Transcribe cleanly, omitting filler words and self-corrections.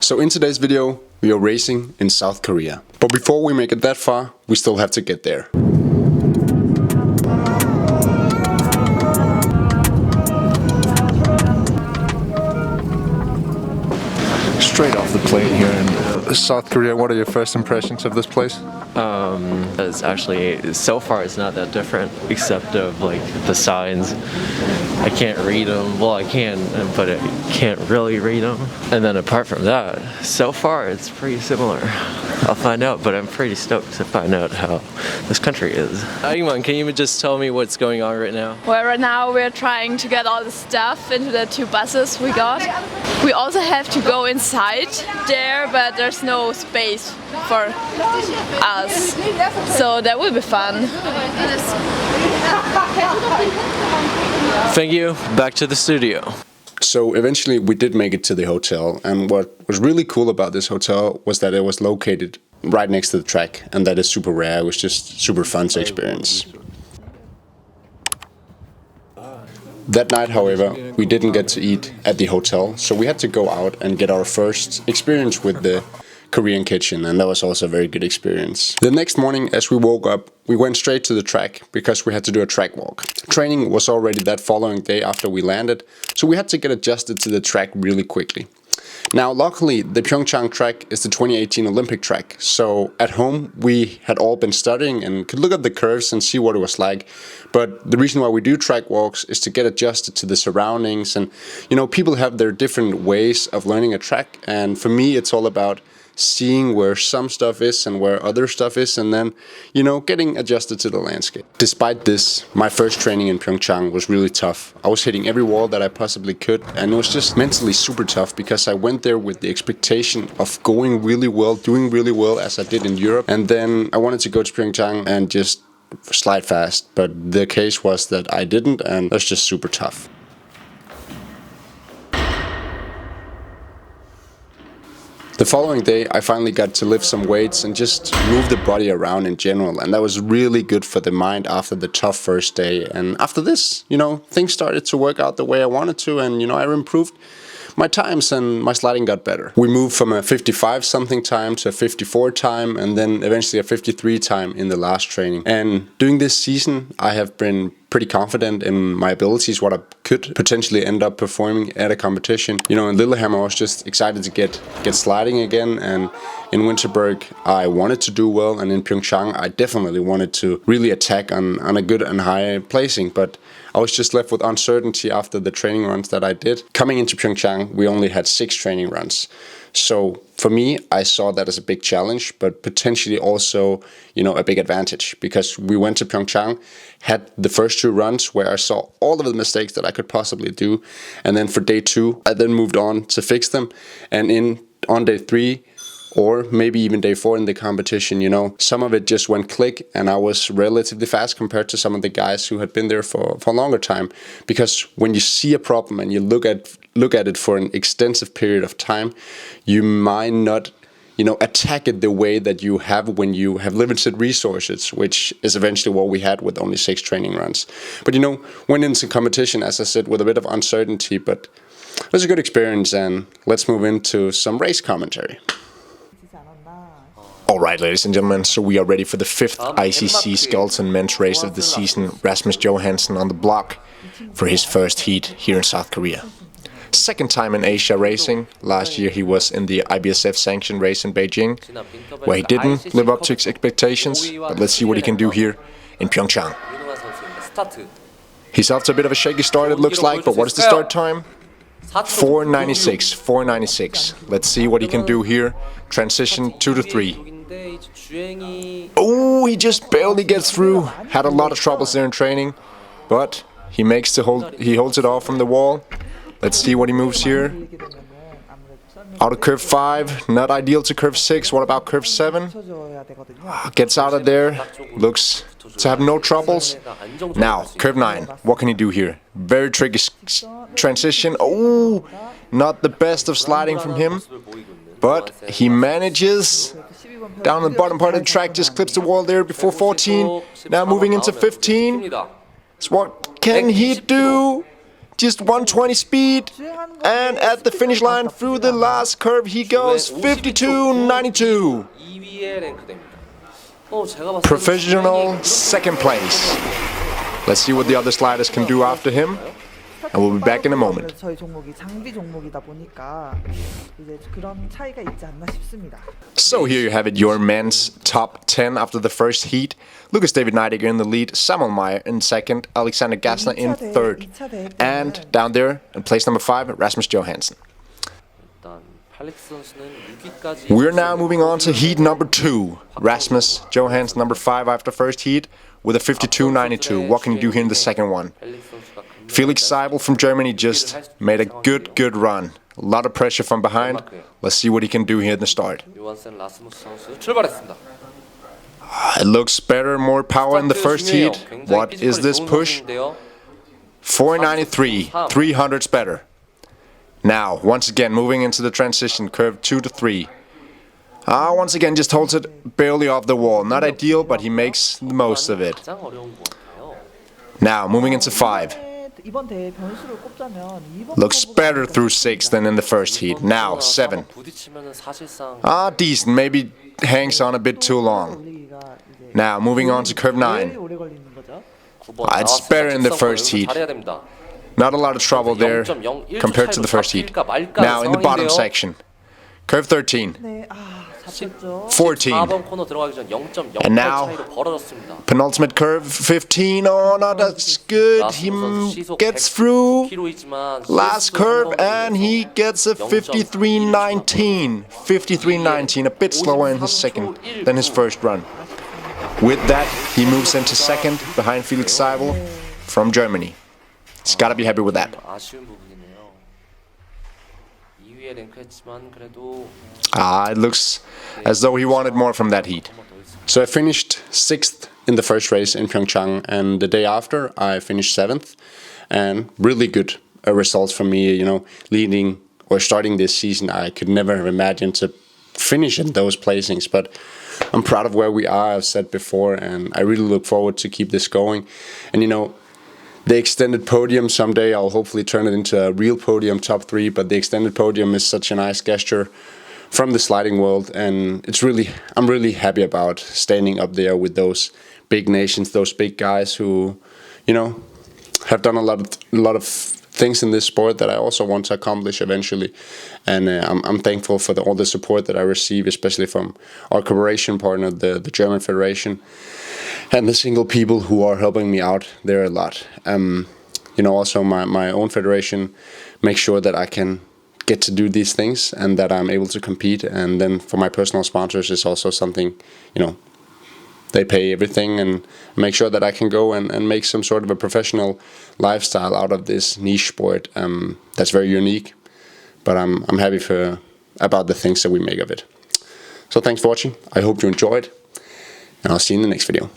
So in today's video, we are racing in South Korea. But before we make it that far, we still have to get there. Straight off the plane here in South Korea, what are your first impressions of this place? It's actually, so far it's not that different, except of like the signs. I can't read them. Well, I can, but I can't really read them. And then apart from that, so far it's pretty similar. I'll find out, but I'm pretty stoked to find out how this country is. Ayman, can you just tell me what's going on right now? Well, right now we're trying to get all the stuff into the 2 buses we got. We also have to go inside there, but there's no space for us. So that will be fun. Thank you. Back to the studio. So eventually we did make it to the hotel, and what was really cool about this hotel was that it was located right next to the track, and that is super rare. It was just super fun to experience. That night, however, we didn't get to eat at the hotel, so we had to go out and get our first experience with the Korean kitchen, and that was also a very good experience. The next morning, as we woke up, we went straight to the track because we had to do a track walk. Training was already that following day after we landed, so we had to get adjusted to the track really quickly. Now, luckily, the PyeongChang track is the 2018 Olympic track, so at home we had all been studying and could look at the curves and see what it was like. But the reason why we do track walks is to get adjusted to the surroundings, and people have their different ways of learning a track, and for me it's all about seeing where some stuff is and where other stuff is, and then, getting adjusted to the landscape. Despite this, my first training in PyeongChang was really tough. I was hitting every wall that I possibly could, and it was just mentally super tough because I went there with the expectation of going really well, doing really well as I did in Europe, and then I wanted to go to PyeongChang and just slide fast, but the case was that I didn't, and that's just super tough. The following day, I finally got to lift some weights and just move the body around in general, and that was really good for the mind after the tough first day. And after this, things started to work out the way I wanted to, and I improved my times and my sliding got better. We moved from a 55 something time to a 54 time, and then eventually a 53 time in the last training. And during this season, I have been pretty confident in my abilities, what I could potentially end up performing at a competition. In Lillehammer I was just excited to get sliding again, and in Winterberg I wanted to do well, and in PyeongChang I definitely wanted to really attack on a good and high placing, but I was just left with uncertainty after the training runs that I did. Coming into PyeongChang, we only had 6 training runs. So for me, I saw that as a big challenge, but potentially also, a big advantage, because we went to PyeongChang, had the first 2 runs where I saw all of the mistakes that I could possibly do. And then for day 2, I then moved on to fix them. And on day 3, or maybe even day 4 in the competition, some of it just went click, and I was relatively fast compared to some of the guys who had been there for a longer time. Because when you see a problem and you look at it for an extensive period of time, you might not attack it the way that you have when you have limited resources, which is eventually what we had with only 6 training runs. But went into competition, as I said, with a bit of uncertainty, but it was a good experience, and let's move into some race commentary. Alright, ladies and gentlemen, so we are ready for the 5th ICC skeleton men's race of the season. Rasmus Johansson on the block for his first heat here in South Korea. Second time in Asia racing. Last year he was in the IBSF sanctioned race in Beijing, where he didn't live up to his expectations, but let's see what he can do here in PyeongChang. He's off to a bit of a shaky start, it looks like, but what is the start time? 4:96. Let's see what he can do here. Transition 2 to 3. Oh, he just barely gets through. Had a lot of troubles there in training, but he holds it off from the wall. Let's see what he moves here. Out of curve 5, not ideal to curve 6. What about curve 7? Gets out of there, looks to have no troubles. Now, curve 9, what can he do here? Very tricky transition. Oh, not the best of sliding from him, but he manages. Down the bottom part of the track, just clips the wall there before 14. Now moving into 15. So what can he do? just 120 speed. And at the finish line through the last curve he goes 52.92. Professional second place. Let's see what the other sliders can do after him. And we'll be back in a moment. 저희 종목이 장비 종목이다 보니까 이제 그런 차이가 있지 않나 싶습니다. So here you have it, your men's top 10 after the first heat. Lucas David Neidiger in the lead, Samuel Meyer in second, Alexander Gassner in third. And down there, in place number 5, Rasmus Johansson. We're now moving on to heat number 2. Rasmus Johansson, number 5 after first heat, with a 52.92. What can you do here in the second one? Felix Seibel from Germany just made a good run. A lot of pressure from behind. Let's see what he can do here in the start. It looks better, more power in the first heat. What is this push? 493, 300's better. Now, once again, moving into the transition, curve 2 to 3. Once again, just holds it barely off the wall. Not ideal, but he makes the most of it. Now, moving into 5. Looks better through 6 than in the first heat. Now, 7. Decent, maybe hangs on a bit too long. Now, moving on to curve 9. It's better in the first heat. Not a lot of trouble there compared to the first heat. Now, in the bottom section. Curve 13. 14. And now, penultimate curve 15. Oh, no, that's good. He gets through last curve and he gets a 53.19. 53.19, a bit slower in his second than his first run. With that, he moves into second behind Felix Seibel from Germany. He's got to be happy with that. It looks as though he wanted more from that heat. So I finished 6th in the first race in PyeongChang, and the day after I finished 7th, and really good results for me, you know, leading or starting this season. I could never have imagined to finish in those placings, but I'm proud of where we are, I've said before, and I really look forward to keep this going. And you know, the extended podium, someday I'll hopefully turn it into a real podium, top 3, but the extended podium is such a nice gesture from the sliding world, and I'm really happy about standing up there with those big nations, those big guys who, you know, have done a lot of things in this sport that I also want to accomplish eventually. And I'm thankful for all the support that I receive, especially from our cooperation partner, the German Federation, and the single people who are helping me out there a lot. You know, also my own federation makes sure that I can get to do these things and that I'm able to compete. And then for my personal sponsors, it's also something, you know, they pay everything and make sure that I can go and make some sort of a professional lifestyle out of this niche sport that's very unique. But I'm happy about the things that we make of it. So thanks for watching. I hope you enjoyed, and I'll see you in the next video.